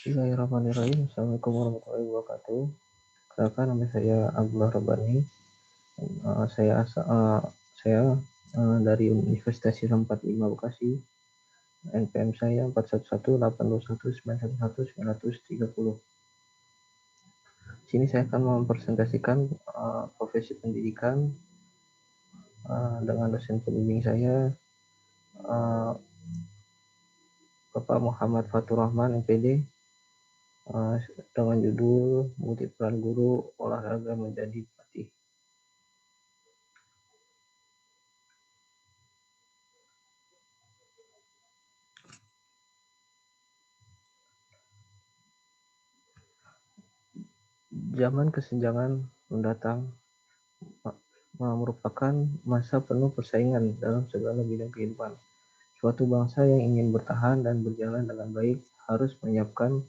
Bismillahirrahmanirrahim. Assalamualaikum warahmatullahi wabarakatuh. Perkenalkan, nama saya Abdullah Rabbani. Dari Universitas Islam 45 Bekasi. NPM saya 411821911930. Sini saya akan mempresentasikan profesi pendidikan dengan dosen pembimbing saya, Bapak Muhammad Fatur Rahman, MPD, dengan judul Mengikuti Peran Guru Olahraga Menjadi Pelatih. Zaman kesenjangan mendatang merupakan masa penuh persaingan dalam segala bidang kehidupan. Suatu bangsa yang ingin bertahan dan berjalan dengan baik harus menyiapkan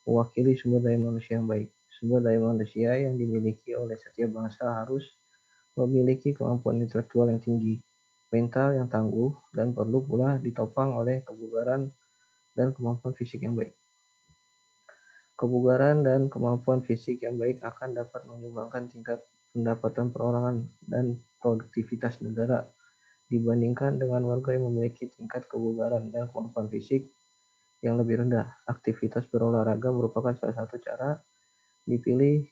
mewakili sumber daya manusia yang baik. Sumber daya manusia yang dimiliki oleh setiap bangsa harus memiliki kemampuan intelektual yang tinggi, mental yang tangguh, dan perlu pula ditopang oleh kebugaran dan kemampuan fisik yang baik. Kebugaran dan kemampuan fisik yang baik akan dapat menyumbangkan tingkat pendapatan perorangan dan produktivitas negara dibandingkan dengan warga yang memiliki tingkat kebugaran dan kemampuan fisik yang lebih rendah. Aktivitas berolahraga merupakan salah satu cara dipilih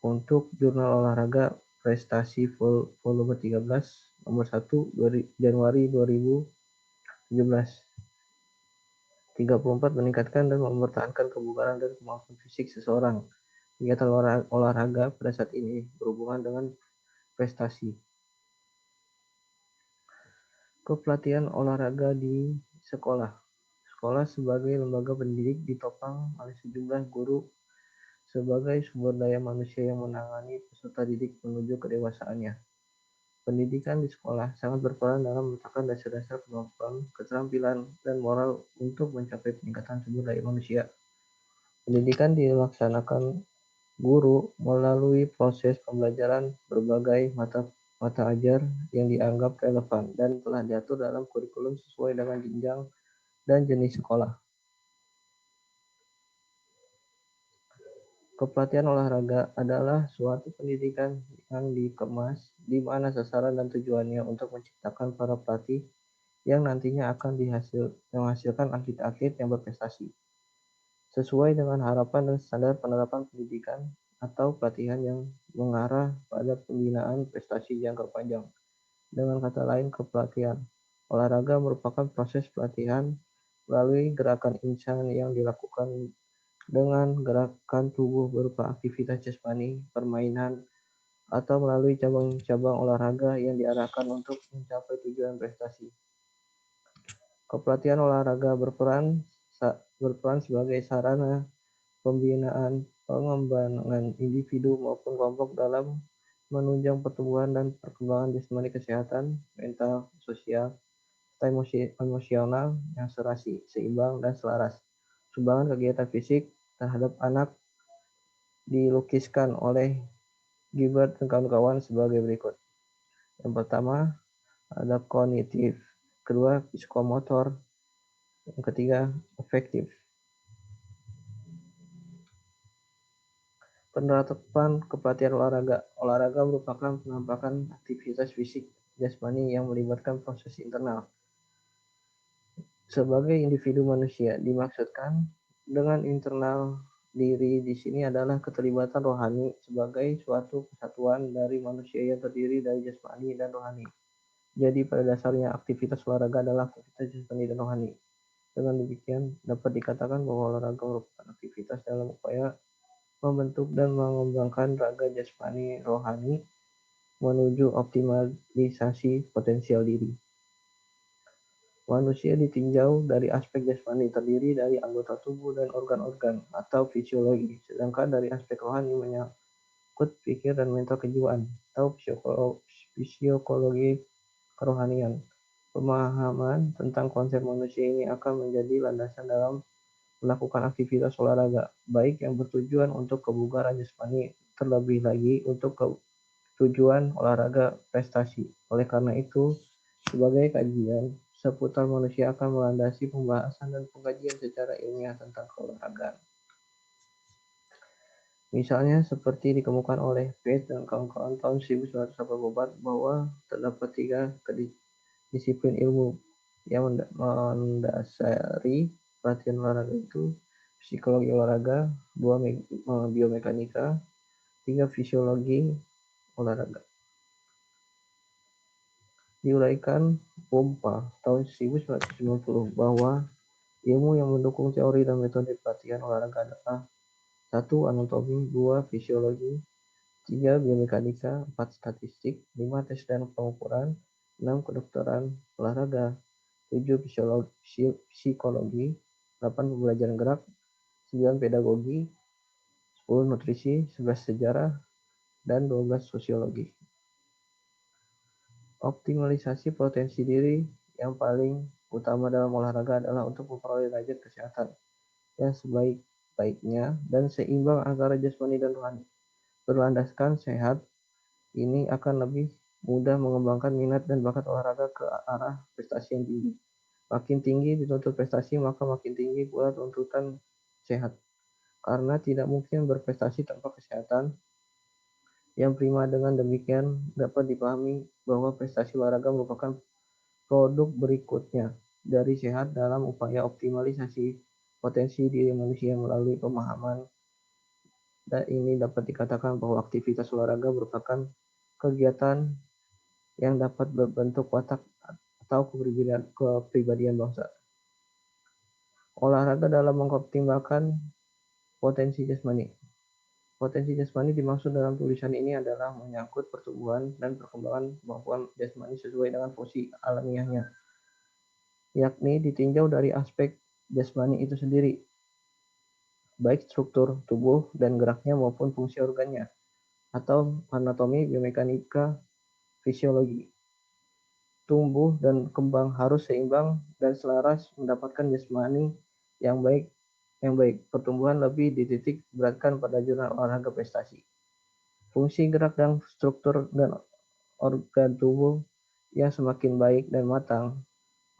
untuk jurnal olahraga prestasi volume 13 nomor 1 Januari 2017. 34 meningkatkan dan mempertahankan kebugaran dan kemampuan fisik seseorang. Kegiatan olahraga pada saat ini berhubungan dengan prestasi. Kepelatihan olahraga di sekolah. Sekolah sebagai lembaga pendidik ditopang oleh sejumlah guru sebagai sumber daya manusia yang menangani peserta didik menuju kedewasaannya. Pendidikan di sekolah sangat berperan dalam meletakkan dasar-dasar kemampuan, keterampilan, dan moral untuk mencapai peningkatan sumber daya manusia. Pendidikan dilaksanakan guru melalui proses pembelajaran berbagai mata ajar yang dianggap relevan dan telah diatur dalam kurikulum sesuai dengan jenjang dan jenis sekolah. Kepelatihan olahraga adalah suatu pendidikan yang dikemas di mana sasaran dan tujuannya untuk menciptakan para pelatih yang nantinya akan menghasilkan atlet-atlet yang berprestasi sesuai dengan harapan dan standar penerapan pendidikan atau pelatihan yang mengarah pada pembinaan prestasi jangka panjang. Dengan kata lain, kepelatihan olahraga merupakan proses pelatihan melalui gerakan insan yang dilakukan dengan gerakan tubuh berupa aktivitas jasmani, permainan, atau melalui cabang-cabang olahraga yang diarahkan untuk mencapai tujuan prestasi. Kepelatihan olahraga berperan sebagai sarana pembinaan pengembangan individu maupun kelompok dalam menunjang pertumbuhan dan perkembangan jasmani, kesehatan mental, sosial, serta emosional yang serasi, seimbang, dan selaras. Sumbangan kegiatan fisik terhadap anak dilukiskan oleh Gilbert dan kawan-kawan sebagai berikut. Yang pertama, ada kognitif, kedua psikomotor, yang ketiga afektif. Penerapan kepelatihan olahraga. Olahraga merupakan penampakan aktivitas fisik jasmani yang melibatkan proses internal. Sebagai individu manusia, dimaksudkan dengan internal diri di sini adalah keterlibatan rohani sebagai suatu kesatuan dari manusia yang terdiri dari jasmani dan rohani. Jadi pada dasarnya aktivitas olahraga adalah aktivitas jasmani dan rohani. Dengan demikian dapat dikatakan bahwa olahraga merupakan aktivitas dalam upaya membentuk dan mengembangkan raga jasmani rohani menuju optimalisasi potensial diri. Manusia ditinjau dari aspek jasmani terdiri dari anggota tubuh dan organ-organ atau fisiologi, sedangkan dari aspek rohani menyangkut pikir dan mental kejiwaan atau psikologi kerohanian. Pemahaman tentang konsep manusia ini akan menjadi landasan dalam melakukan aktivitas olahraga, baik yang bertujuan untuk kebugaran jasmani, terlebih lagi untuk tujuan olahraga prestasi. Oleh karena itu, sebagai kajian seputar manusia akan melandasi pembahasan dan pengkajian secara ilmiah tentang keolahragaan. Misalnya seperti dikemukakan oleh Page dan kawan-kawan tahun 1984 bahwa terdapat 3 disiplin ilmu yang mendasari pelatihan olahraga itu: psikologi olahraga, 2 biomekanika, 3 fisiologi olahraga. Diuraikan Pompa tahun 1990 bahwa ilmu yang mendukung teori dan metode pelatihan olahraga adalah 1. Anatomi, 2. Fisiologi, 3. Biomekanika, 4. Statistik, 5. Tes dan pengukuran, 6. Kedokteran olahraga, 7. Psikologi, 8. Pembelajaran gerak, 9. Pedagogi, 10. Nutrisi, 11. Sejarah, dan 12. Sosiologi. Optimalisasi potensi diri yang paling utama dalam olahraga adalah untuk memperoleh derajat kesehatan yang sebaik-baiknya dan seimbang antara jasmani dan rohani. Berlandaskan sehat, ini akan lebih mudah mengembangkan minat dan bakat olahraga ke arah prestasi yang tinggi. Makin tinggi dituntut prestasi, maka makin tinggi pula tuntutan sehat. Karena tidak mungkin berprestasi tanpa kesehatan yang prima. Dengan demikian, dapat dipahami bahwa prestasi olahraga merupakan produk berikutnya dari sehat dalam upaya optimalisasi potensi diri manusia melalui pemahaman. Dan ini dapat dikatakan bahwa aktivitas olahraga merupakan kegiatan yang dapat berbentuk watak atau kepribadian bangsa. Olahraga dalam mengoptimalkan potensi jasmani. Potensi jasmani dimaksud dalam tulisan ini adalah menyangkut pertumbuhan dan perkembangan kemampuan jasmani sesuai dengan fungsi alamiahnya, yakni ditinjau dari aspek jasmani itu sendiri, baik struktur tubuh dan geraknya maupun fungsi organnya, atau anatomi, biomekanika, fisiologi. Tumbuh dan kembang harus seimbang dan selaras mendapatkan jasmani yang baik. Pertumbuhan lebih dititik beratkan pada jurnal olahraga prestasi. Fungsi gerak dan struktur dan organ tubuh yang semakin baik dan matang.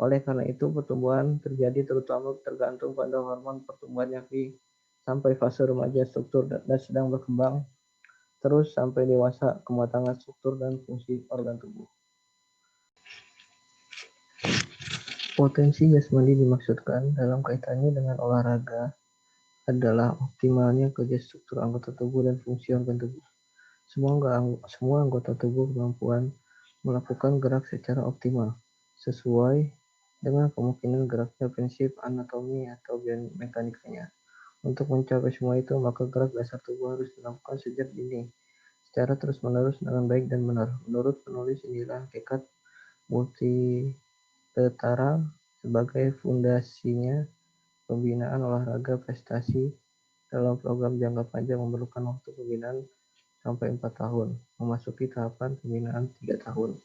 Oleh karena itu, pertumbuhan terjadi terutama tergantung pada hormon pertumbuhan, yakni sampai fase remaja struktur dan sedang berkembang, terus sampai dewasa kematangan struktur dan fungsi organ tubuh. Potensi jasmani dimaksudkan dalam kaitannya dengan olahraga adalah optimalnya kerja struktur anggota tubuh dan fungsi organ tubuh. Semua anggota tubuh kemampuan melakukan gerak secara optimal, sesuai dengan kemungkinan geraknya, prinsip anatomi atau biomekanikanya. Untuk mencapai semua itu, maka gerak dasar tubuh harus dilakukan sejak dini, secara terus-menerus dengan baik dan benar. Menurut penulis, inilah hakikat multilateral sebagai fondasinya pembinaan olahraga prestasi. Dalam program jangka panjang memerlukan waktu pembinaan sampai 4 tahun, memasuki tahapan pembinaan 3 tahun,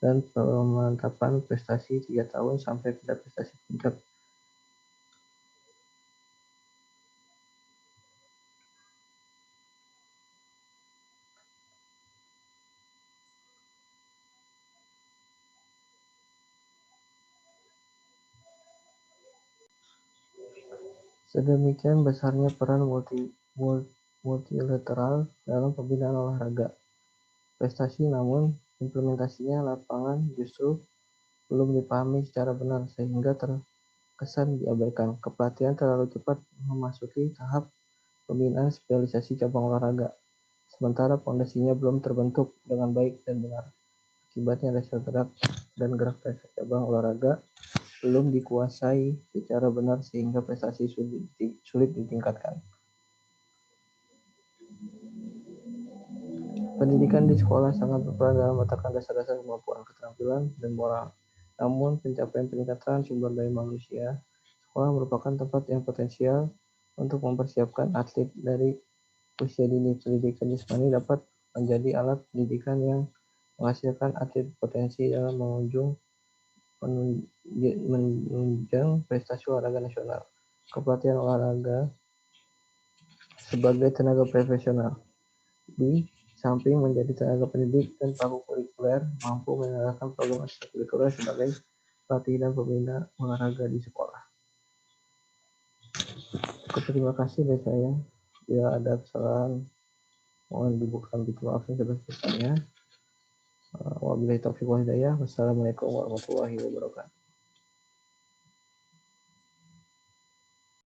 dan pemantapan prestasi 3 tahun sampai pada prestasi puncak. Sedemikian besarnya peran multilateral dalam pembinaan olahraga prestasi, namun implementasinya lapangan justru belum dipahami secara benar sehingga terkesan diabaikan. Kepelatihan terlalu cepat memasuki tahap pembinaan spesialisasi cabang olahraga, sementara fondasinya belum terbentuk dengan baik dan benar. Akibatnya dasar gerak dan gerak dasar cabang olahraga belum dikuasai secara benar sehingga prestasi sulit ditingkatkan. Pendidikan di sekolah sangat berperan dalam meletakkan dasar-dasar kemampuan, keterampilan, dan moral. Namun, pencapaian peningkatan sumber daya manusia, sekolah merupakan tempat yang potensial untuk mempersiapkan atlet dari usia dini. Pendidikan jasmani dapat menjadi alat pendidikan yang menghasilkan atlet potensi dalam menunjang prestasi olahraga nasional. Kepelatihan olahraga sebagai tenaga profesional, di samping menjadi tenaga pendidik dan pelaku kurikuler, mampu menjalankan program ekstrakurikuler sebagai pelatih dan pembina olahraga di sekolah. Terima kasih dari saya. Bila ada kesalahan mohon dibuka pintu maaf yang sebesar-besarnya. Wabillahi taufiq wal hidayah. Wassalamualaikum warahmatullahi wabarakatuh.